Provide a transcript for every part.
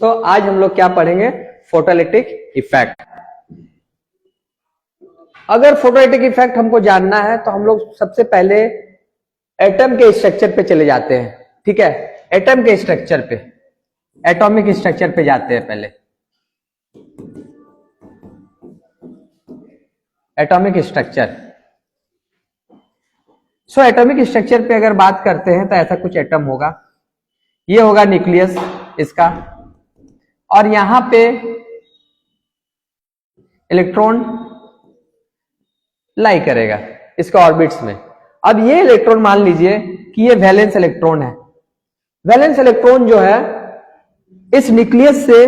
आज हम लोग क्या पढ़ेंगे? Photoelectric effect. अगर फोटोइलेक्ट्रिक इफेक्ट हमको जानना है तो हम लोग सबसे पहले एटम के स्ट्रक्चर पे चले जाते हैं। ठीक है, एटम के स्ट्रक्चर पे, एटॉमिक स्ट्रक्चर पे जाते हैं पहले। Atomic structure. एटॉमिक स्ट्रक्चर पे अगर बात करते हैं तो ऐसा कुछ एटम होगा, ये होगा न्यूक्लियस इसका, और यहां पे इलेक्ट्रॉन लाई करेगा इसके ऑर्बिट्स में। अब ये इलेक्ट्रॉन मान लीजिए कि ये वैलेंस इलेक्ट्रॉन है। वैलेंस इलेक्ट्रॉन जो है इस न्यूक्लियस से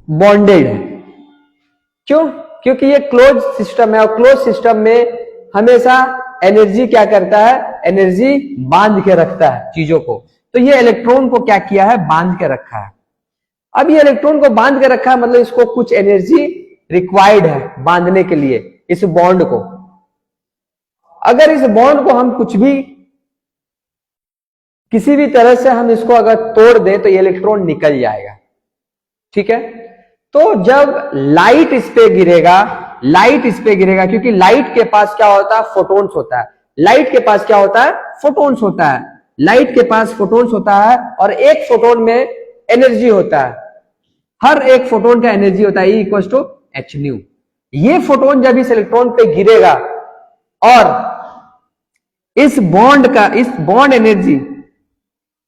बॉन्डेड है। क्यों? क्योंकि ये क्लोज सिस्टम है और क्लोज सिस्टम में हमेशा एनर्जी क्या करता है? एनर्जी बांध के रखता है चीजों को। तो ये इलेक्ट्रॉन को क्या किया है? बांध के रखा है। अब ये इलेक्ट्रॉन को बांध के रखा है मतलब इसको कुछ एनर्जी रिक्वायर्ड है बांधने के लिए इस बॉन्ड को। अगर इस बॉन्ड को हम कुछ भी किसी भी तरह से हम इसको अगर तोड़ दें तो ये इलेक्ट्रॉन निकल जाएगा। ठीक है, तो जब लाइट इस पे गिरेगा, लाइट इस पे गिरेगा, क्योंकि लाइट के पास क्या होता है? फोटोन्स होता है। लाइट के पास क्या होता है? फोटोन्स होता है। लाइट के पास फोटोन्स होता है और एक फोटोन में एनर्जी होता है। हर एक फोटोन का एनर्जी होता है E=hν। ये फोटोन जब इस इलेक्ट्रॉन पे गिरेगा और इस बॉन्ड एनर्जी,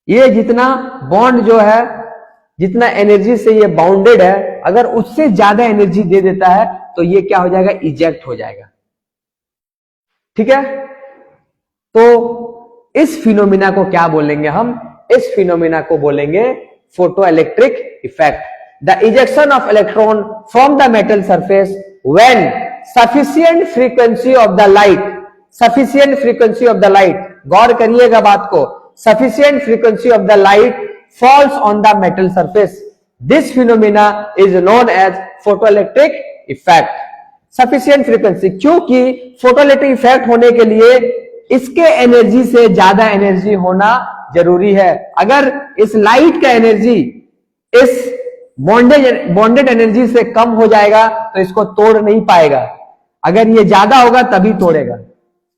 ये जितना बॉन्ड जो है, जितना एनर्जी से ये बाउंडेड है, अगर उससे ज्यादा एनर्जी दे देता है तो ये क्या हो जाएगा? इजेक्ट हो जाएगा। ठीक है, तो इस फिनोमिना को क्या बोलेंगे हम? इस फिनोमिना को बोलेंगे photoelectric effect. The ejection of electron from the metal surface when sufficient frequency of the light, sufficient frequency of the light, गौर करिएगा बात को, sufficient frequency of the light falls on the metal surface. This phenomena is known as photoelectric effect. Sufficient frequency, क्योंकि photoelectric effect होने के लिए इसके energy से ज्यादा एनर्जी होना जरूरी है। अगर इस लाइट का एनर्जी इस बॉन्डेड एनर्जी से कम हो जाएगा तो इसको तोड़ नहीं पाएगा। अगर ये ज्यादा होगा तभी तोड़ेगा।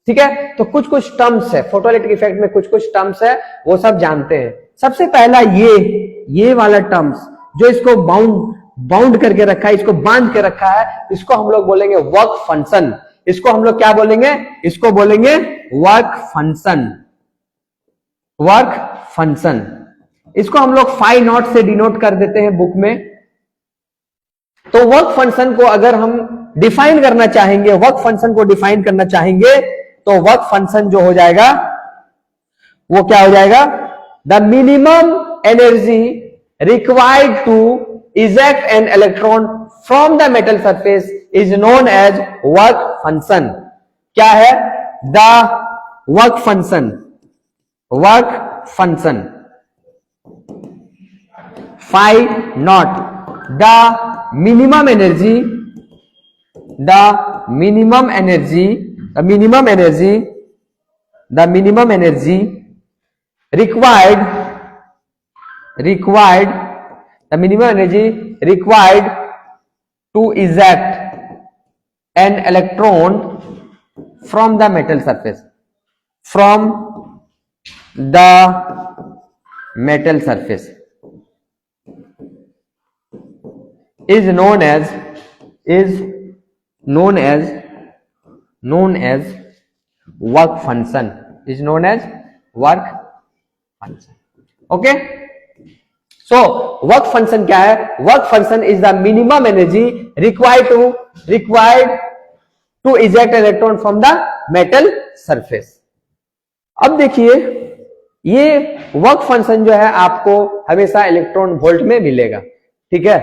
ठीक है, तो कुछ कुछ टर्म्स है फोटोइलेक्ट्रिक इफेक्ट में, कुछ कुछ टर्म्स है वो सब जानते हैं। सबसे पहला ये वाला टर्म्स जो इसको बाउंड करके रखा है, इसको बांध के रखा है, इसको हम लोग बोलेंगे वर्क फंक्शन। इसको हम लोग क्या बोलेंगे? इसको बोलेंगे वर्क फंक्शन। वर्क फंक्शन, इसको हम लोग फाई नॉट से डिनोट कर देते हैं बुक में। तो वर्क फंक्शन को अगर हम डिफाइन करना चाहेंगे, वर्क फंक्शन को डिफाइन करना चाहेंगे तो वर्क फंक्शन जो हो जाएगा वो क्या हो जाएगा? The minimum energy required to eject an electron from the metal surface is known as work function. क्या है? The work function. Work function phi naught, the minimum energy, the minimum energy, the minimum energy, the minimum energy required, the minimum energy required to eject an electron from the metal surface, from the metal surface is known as work function, is known as work function. Okay, so work function क्या है? work function is the minimum energy required to eject electron from the metal surface. अब देखिए ये work function जो है आपको हमेशा electron volt में मिलेगा। ठीक है,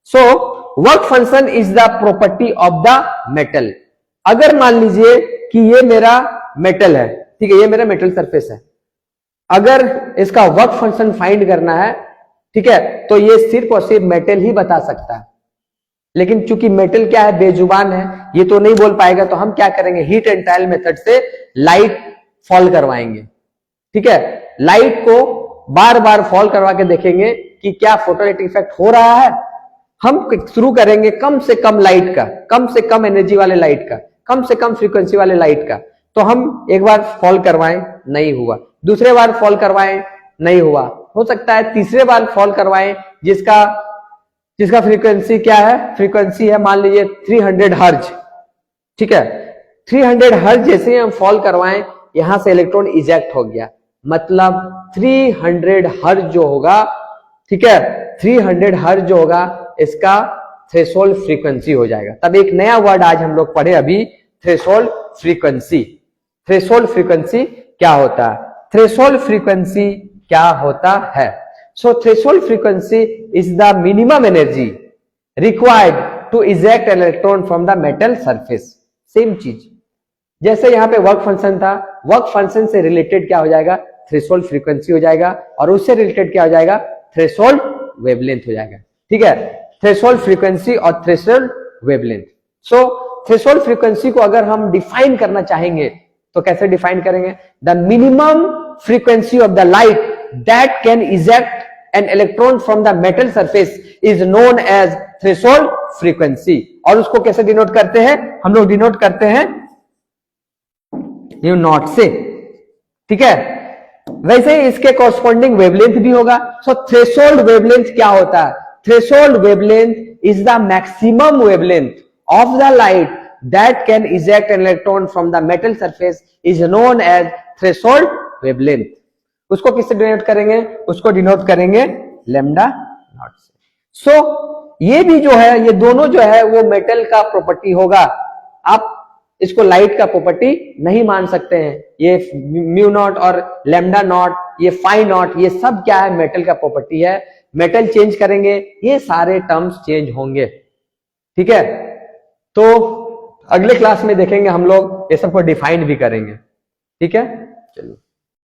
so work function is the property of the metal. अगर मान लीजिए कि ये मेरा मेटल है, ठीक है, ये मेरा मेटल सरफेस है, अगर इसका वर्क फंक्शन फाइंड करना है, ठीक है, तो ये सिर्फ और सिर्फ मेटल ही बता सकता है। लेकिन चूंकि मेटल क्या है? बेजुबान है, ये तो नहीं बोल पाएगा, तो हम क्या करेंगे? हीट एंड ट्रायल मेथड से लाइट फॉल करवाएंगे। ठीक है, लाइट को बार बार फॉल करवा के देखेंगे कि क्या फोटोइलेक्ट्रिक इफेक्ट हो रहा है। हम शुरू करेंगे कम से कम लाइट का, कम से कम एनर्जी वाले लाइट का, कम से कम फ्रीक्वेंसी वाले लाइट का। तो हम एक बार फॉल करवाएं, नहीं हुआ, दूसरे बार फॉल करवाएं, नहीं हुआ, हो सकता है तीसरे बार फॉल करवाएं जिसका फ्रीक्वेंसी क्या है, फ्रीक्वेंसी है मान लीजिए 300 हर्ज, ठीक है। 300 हर्ज जैसे ही हम फॉल करवाएं, यहां से इलेक्ट्रॉन इजेक्ट हो गया, मतलब 300 हर्ज जो होगा, ठीक है, 300 हर्ज जो होगा इसका थ्रेशोल्ड फ्रीक्वेंसी हो जाएगा। तब एक नया वर्ड आज हम लोग पढ़े अभी, थ्रेशोल्ड फ्रीक्वेंसी। थ्रेशोल्ड फ्रीक्वेंसी क्या होता है, थ्रेशोल्ड फ्रीक्वेंसी क्या होता है। So threshold frequency is the minimum energy required to eject an electron from the metal surface. Same चीज जैसे यहां पे वर्क फंक्शन था, वर्क फंक्शन से रिलेटेड क्या हो जाएगा, थ्रेशोल्ड फ्रीक्वेंसी हो जाएगा, और उससे रिलेटेड क्या हो जाएगा, थ्रेशोल्ड वेवलेंथ हो जाएगा, ठीक है। थ्रेशोल्ड फ्रीक्वेंसी और थ्रेशोल्ड वेवलेंथ। सो थ्रेशोल्ड फ्रीक्वेंसी को अगर हम डिफाइन करना चाहेंगे तो कैसे डिफाइन करेंगे, the minimum frequency of the light that can eject an electron from the metal surface is known as threshold frequency. और उसको कैसे डिनोट करते हैं, हम लोग डिनोट करते हैं यू नॉट से, ठीक है। वैसे ही इसके कॉरस्पॉन्डिंग वेवलेंथ भी होगा। सो थ्रेशोल्ड वेवलेंथ क्या होता है, threshold wavelength is the maximum wavelength of the light that can eject an electron from the metal surface is known as threshold wavelength। उसको किससे डिनोट करेंगे, उसको डिनोट करेंगे लैम्डा नॉट से। सो ये भी जो है, ये दोनों जो है वो मेटल का प्रॉपर्टी होगा। आप इसको लाइट का प्रॉपर्टी नहीं मान सकते हैं। ये म्यू नॉट और लैम्डा नॉट, ये फाई नॉट, ये सब क्या है, मेटल का प्रॉपर्टी है। मेटल चेंज करेंगे ये सारे टर्म्स चेंज होंगे, ठीक है। तो अगले क्लास में देखेंगे हम लोग ये सबको डिफाइन भी करेंगे, ठीक है। चलिए।